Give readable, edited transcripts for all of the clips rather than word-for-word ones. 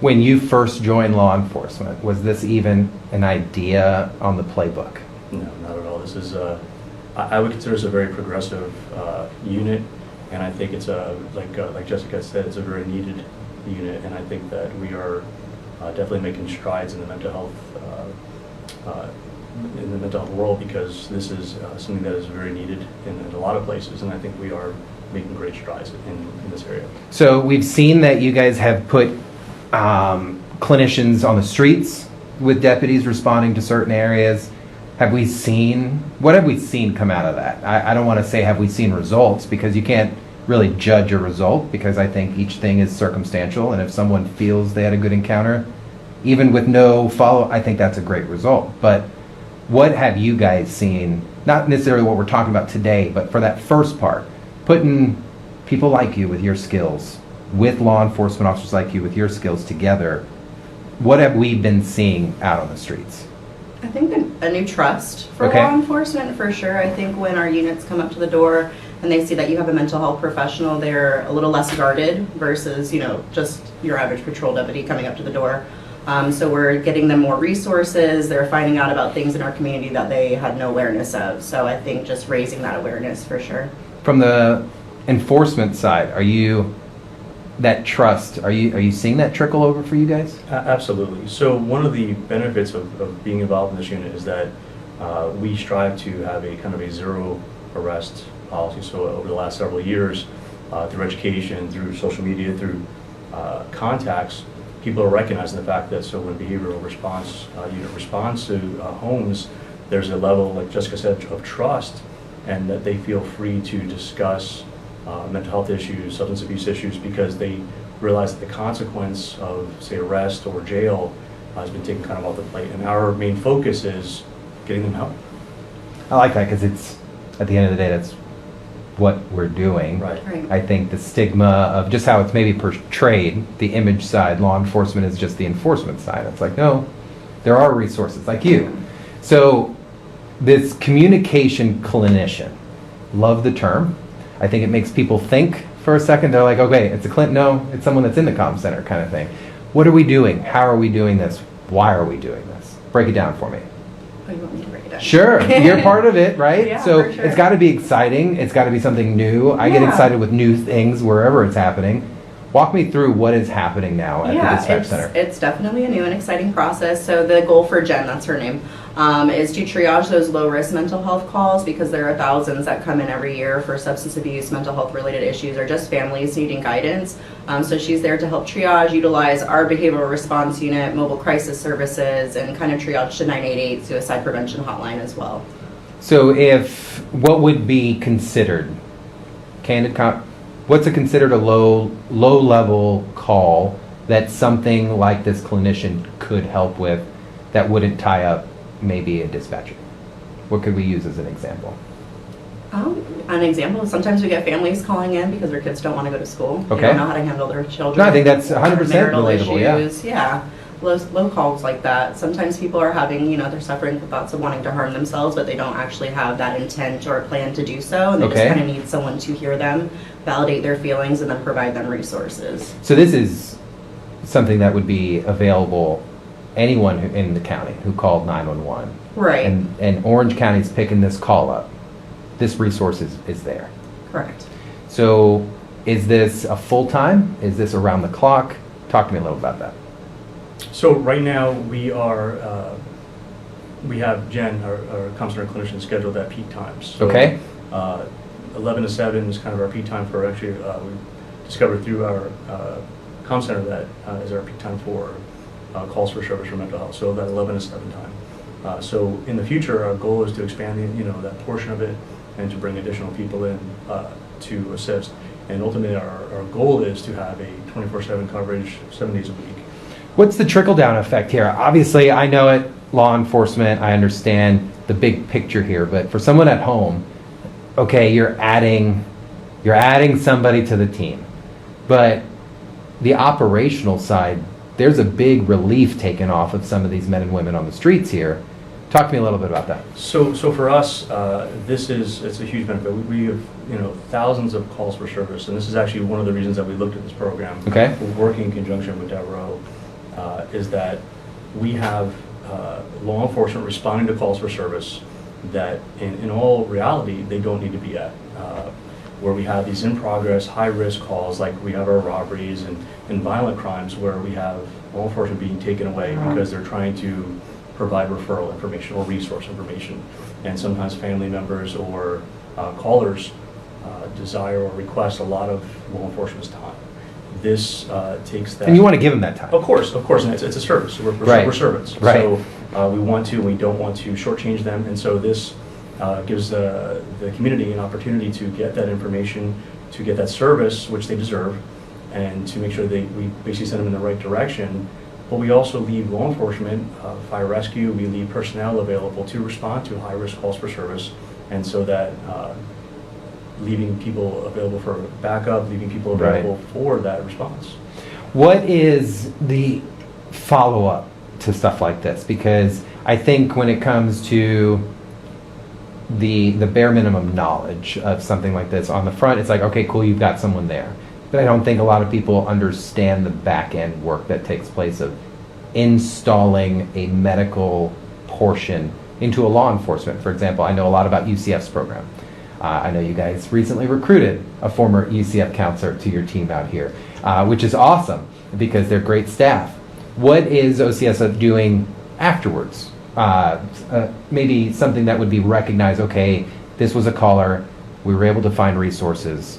When you first joined law enforcement, was this even an idea on the playbook? No, not at all. This is, I would consider this a very progressive unit, and I think it's like Jessica said, it's a very needed unit, and I think that we are definitely making strides in the mental health world, because this is something that is very needed in a lot of places, and I think we are making great strides in this area. So we've seen that you guys have put clinicians on the streets with deputies responding to certain areas. What have we seen come out of that? I don't want to say have we seen results, because you can't really judge a result, because I think each thing is circumstantial, and if someone feels they had a good encounter, even with no follow, I think that's a great result. But what have you guys seen, not necessarily what we're talking about today, but for that first part, putting people like you with your skills, with law enforcement officers like you with your skills together, what have we been seeing out on the streets? I think a new trust for Okay. law enforcement, for sure. I think when our units come up to the door and they see that you have a mental health professional, they're a little less guarded versus, just your average patrol deputy coming up to the door. So we're getting them more resources. They're finding out about things in our community that they had no awareness of. So I think just raising that awareness, for sure. From the enforcement side, are you seeing that trickle over for you guys? Absolutely. So one of the benefits of being involved in this unit is that we strive to have a kind of a zero arrest policy. So over the last several years, through education, through social media, through contacts, people are recognizing the fact that when behavioral response unit responds to homes, there's a level, like Jessica said, of trust, and that they feel free to discuss mental health issues, substance abuse issues, because they realize that the consequence of, say, arrest or jail has been taken kind of off the plate. And our main focus is getting them help. I like that, because it's, at the end of the day, that's what we're doing. Right. I think the stigma of just how it's maybe portrayed, the image side, law enforcement is just the enforcement side. It's like, no, there are resources like you. So this communication clinician, love the term. I think it makes people think for a second. They're like, okay, it's a no, it's someone that's in the comm center kind of thing. What are we doing? How are we doing this? Why are we doing this? Break it down for me. Oh, you want me to break it down? Sure, you're part of it, right? Yeah, so for sure. It's got to be exciting. It's got to be something new. I get Yeah. excited with new things wherever it's happening. Walk me through what is happening now at the dispatch center. It's definitely a new and exciting process. So the goal for Jen, that's her name, is to triage those low-risk mental health calls, because there are thousands that come in every year for substance abuse, mental health-related issues, or just families needing guidance. So she's there to help triage, utilize our behavioral response unit, mobile crisis services, and kind of triage to 988 suicide prevention hotline as well. So what would be considered, what's considered a low-level call that something like this clinician could help with that wouldn't tie up maybe a dispatcher? What could we use as an example? An example, sometimes we get families calling in because their kids don't want to go to school. Okay. They don't know how to handle their children. No, I think that's 100% marital relatable, issues. Yeah. Low calls like that. Sometimes people are having, they're suffering with thoughts of wanting to harm themselves, but they don't actually have that intent or plan to do so. And they Okay. just kind of need someone to hear them, validate their feelings, and then provide them resources. So this is something that would be available anyone in the county who called 911. Right. And Orange County's picking this call up. This resource is there. Correct. So is this a full-time? Is this around the clock? Talk to me a little about that. So right now we have Jen, our comm center clinician, scheduled at peak times. So, Okay. 11 to 7 is kind of our peak time for we discovered through our comm center that is our peak time for calls for service for mental health. So that 11 to 7 time. So in the future, our goal is to expand that portion of it and to bring additional people in to assist. And ultimately, our goal is to have a 24/7 coverage, 7 days a week. What's the trickle-down effect here? Obviously, I know it, law enforcement, I understand the big picture here, but for someone at home, okay, you're adding somebody to the team. But the operational side, there's a big relief taken off of some of these men and women on the streets here. Talk to me a little bit about that. So for us, it's a huge benefit. We have thousands of calls for service, and this is actually one of the reasons that we looked at this program. Okay. We're working in conjunction with Devereaux is that we have law enforcement responding to calls for service that in all reality they don't need to be at. Where we have these in progress, high risk calls, like we have our robberies and violent crimes, where we have law enforcement being taken away because they're trying to provide referral information or resource information. And sometimes family members or callers desire or request a lot of law enforcement's time. This takes that. And you want to give them that time. Of course, and it's a service. We're Right. servants. Right. So we want to, we don't want to shortchange them, and so this gives the community an opportunity to get that information, to get that service, which they deserve, and to make sure we basically send them in the right direction. But we also leave law enforcement, fire rescue, we leave personnel available to respond to high-risk calls for service, and so that leaving people available for backup, leaving people available for that response. What is the follow-up to stuff like this? Because I think when it comes to the bare minimum knowledge of something like this, on the front, it's like, okay, cool, you've got someone there. But I don't think a lot of people understand the back-end work that takes place of installing a medical portion into a law enforcement. For example, I know a lot about UCF's program. I know you guys recently recruited a former UCF counselor to your team out here, which is awesome because they're great staff. What is OCS doing afterwards? Maybe something that would be recognized, okay, this was a caller, we were able to find resources,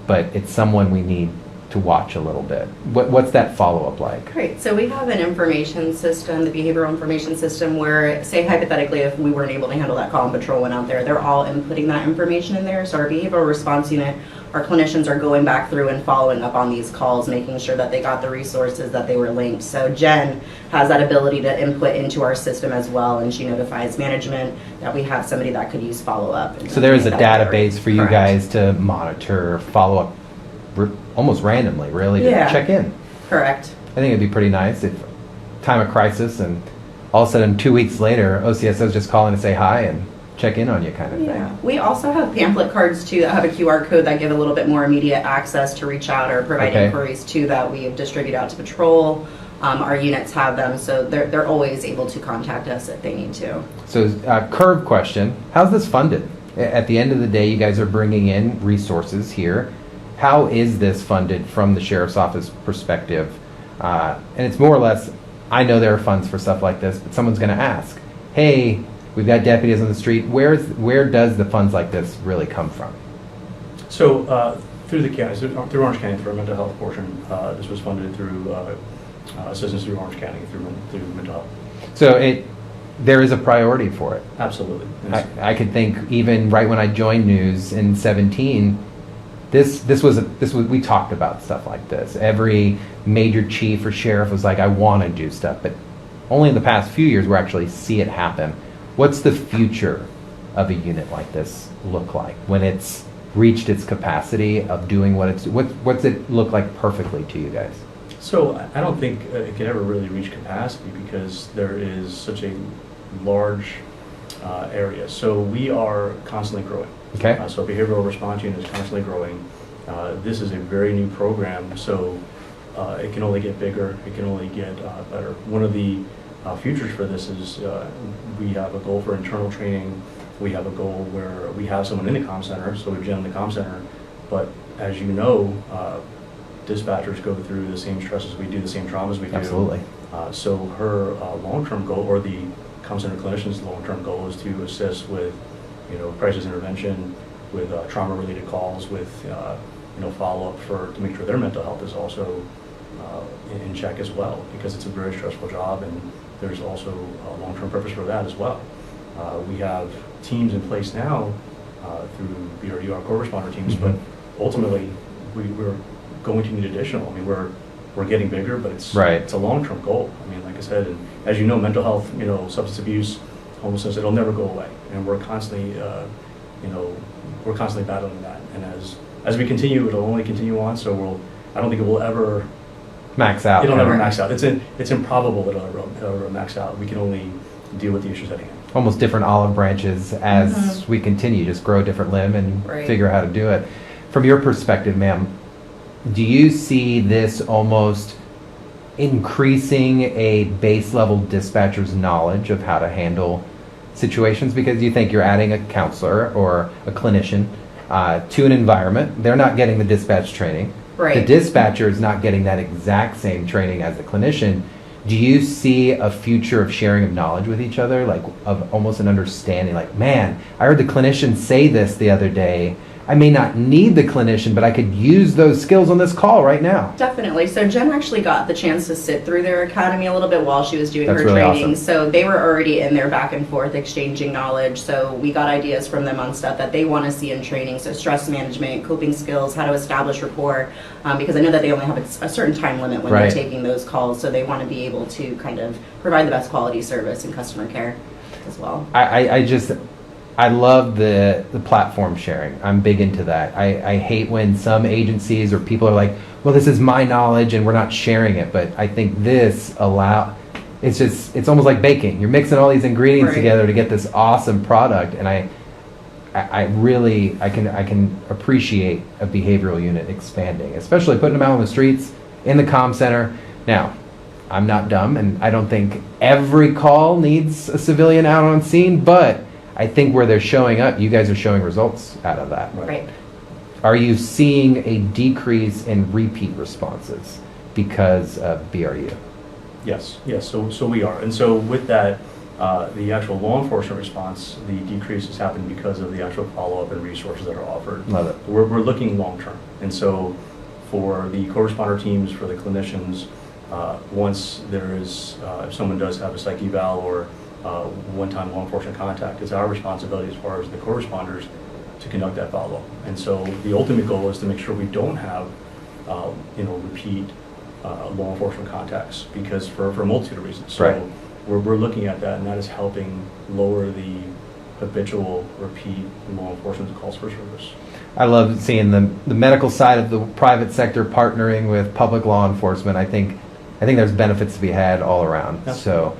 but it's someone we need to watch a little bit. What's that follow-up like? Great. So we have an information system, the behavioral information system, where, say hypothetically, if we weren't able to handle that call and patrol went out there, they're all inputting that information in there. So our behavioral response unit, our clinicians are going back through and following up on these calls, making sure that they got the resources, that they were linked. So Jen has that ability to input into our system as well, and she notifies management that we have somebody that could use follow-up. So there is a That database for you Correct. guys to monitor, follow up almost randomly, really, to check in. Correct. I think it'd be pretty nice if time of crisis and all of a sudden 2 weeks later, OCSO's just calling to say hi and check in on you kind of thing. We also have pamphlet cards too that have a QR code that give a little bit more immediate access to reach out or provide inquiries too that we distribute out to patrol. Our units have them, so they're always able to contact us if they need to. So curve question, how's this funded? At the end of the day, you guys are bringing in resources here. How is this funded from the sheriff's office perspective? And it's more or less, I know there are funds for stuff like this, but someone's going to ask, hey, we've got deputies on the street. Where does the funds like this really come from? So through the county, through Orange County, through our mental health portion, this was funded through assistance through Orange County through mental health. So there is a priority for it. Absolutely. I could think even right when I joined News in 17, this was we talked about stuff like this. Every major chief or sheriff was like, I want to do stuff, but only in the past few years we actually see it happen. What's the future of a unit like this look like when it's reached its capacity of doing what's it look like perfectly to you guys? So I don't think it can ever really reach capacity because there is such a large area. So we are constantly growing. Okay. So behavioral response unit is constantly growing. This is a very new program, so it can only get bigger. It can only get better. One of the futures for this is we have a goal for internal training. We have a goal where we have someone in the comm center, so we've in the comm center. But as you know, dispatchers go through the same stresses we do, the same traumas we do. Absolutely. So her long-term goal, or the comm center clinician's long-term goal, is to assist with, crisis intervention, with trauma-related calls, with follow-up to make sure their mental health is also in check as well, because it's a very stressful job, and there's also a long-term purpose for that as well. We have teams in place now through BRU, our core responder teams, but ultimately we're going to need additional. I mean, we're getting bigger, but it's a long-term goal. I mean, like I said, and as you know, mental health, substance abuse, homelessness, it'll never go away, and we're constantly, battling that. And as we continue, it'll only continue on. So I don't think it will ever max out. It'll never max out. It's improbable that it'll ever max out. We can only deal with the issues at hand. Almost different olive branches as we continue, just grow a different limb and figure out how to do it. From your perspective, ma'am, do you see this almost increasing a base level dispatcher's knowledge of how to handle situations? Because you think you're adding a counselor or a clinician to an environment. They're not getting the dispatch training. Right. The dispatcher is not getting that exact same training as the clinician. Do you see a future of sharing of knowledge with each other, like of almost an understanding, like, man, I heard the clinician say this the other day. I may not need the clinician, but I could use those skills on this call right now. Definitely. So Jen actually got the chance to sit through their academy a little bit while she was doing That's her really training. awesome. So they were already in there back and forth exchanging knowledge. So we got ideas from them on stuff that they want to see in training. So stress management, coping skills, how to establish rapport. Because I know that they only have a certain time limit when Right. they're taking those calls. So they want to be able to kind of provide the best quality service and customer care as well. I love the platform sharing. I'm big into that. I hate when some agencies or people are like, well, this is my knowledge and we're not sharing it. But I think it's almost like baking. You're mixing all these ingredients Right. together to get this awesome product. And I can appreciate a behavioral unit expanding, especially putting them out on the streets, in the comm center. Now, I'm not dumb, and I don't think every call needs a civilian out on scene, but I think where they're showing up, you guys are showing results out of that. Right. Are you seeing a decrease in repeat responses because of BRU? Yes, so we are. And so with that, the actual law enforcement response, the decrease has happened because of the actual follow-up and resources that are offered. Love it. We're looking long-term. And so for the co-responder teams, for the clinicians, once there is, if someone does have a psych eval or one-time law enforcement contact, it's our responsibility as far as the co-responders to conduct that follow-up. And so the ultimate goal is to make sure we don't have, repeat law enforcement contacts, because for a multitude of reasons. So Right. we're looking at that, and that is helping lower the habitual repeat law enforcement calls for service. I love seeing the medical side of the private sector partnering with public law enforcement. I think there's benefits to be had all around. Yeah. So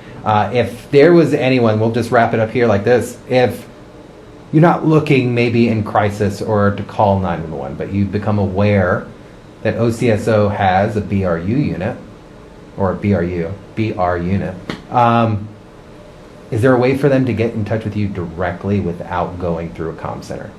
if there was anyone, we'll just wrap it up here like this. If you're not looking maybe in crisis or to call 911, but you've become aware that OCSO has a BRU unit or a BR unit, is there a way for them to get in touch with you directly without going through a comm center?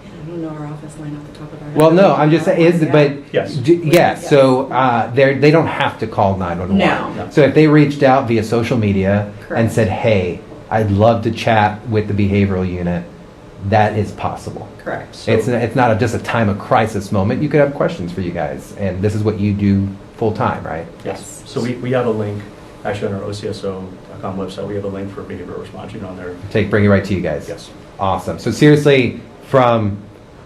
I don't know our office line off the top of our head. Well, no, I'm just saying, Yeah. but Yes. Yes. so they don't have to call 911. No. So if they reached out via social media and Correct. said, hey, I'd love to chat with the behavioral unit, that is possible. Correct. So- It's not just a time of crisis moment. You could have questions for you guys, and this is what you do full time, right? Yes. So we have a link, actually on our OCSO.com website, we have a link for behavioral response unit on there. Bring it right to you guys. Yes. Awesome. So seriously, from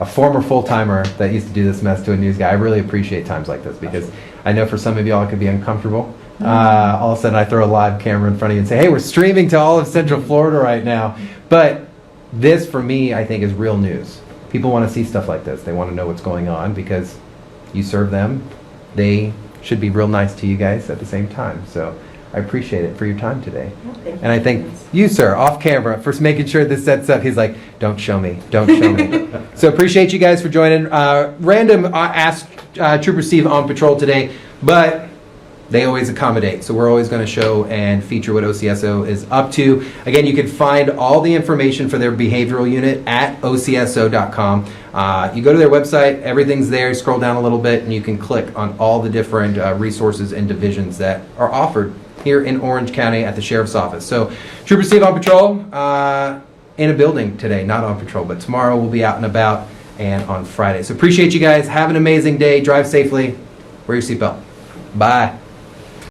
a former full-timer that used to do this mess to a news guy, I really appreciate times like this, because I know for some of y'all it could be uncomfortable. All of a sudden I throw a live camera in front of you and say, hey, we're streaming to all of Central Florida right now. But this, for me, I think is real news. People want to see stuff like this. They want to know what's going on because you serve them. They should be real nice to you guys at the same time. So I appreciate it for your time today. Well, thank you. And I thank you, sir, off camera, for making sure this sets up. He's like, don't show me, don't show me. So appreciate you guys for joining. Random Ask Trooper Steve on patrol today, but they always accommodate. So we're always going to show and feature what OCSO is up to. Again, you can find all the information for their behavioral unit at OCSO.com. You go to their website, everything's there. Scroll down a little bit, and you can click on all the different resources and divisions that are offered here in Orange County at the Sheriff's Office. So Trooper Steve on patrol in a building today, not on patrol, but tomorrow we'll be out and about, and on Friday. So appreciate you guys. Have an amazing day. Drive safely. Wear your seatbelt. Bye.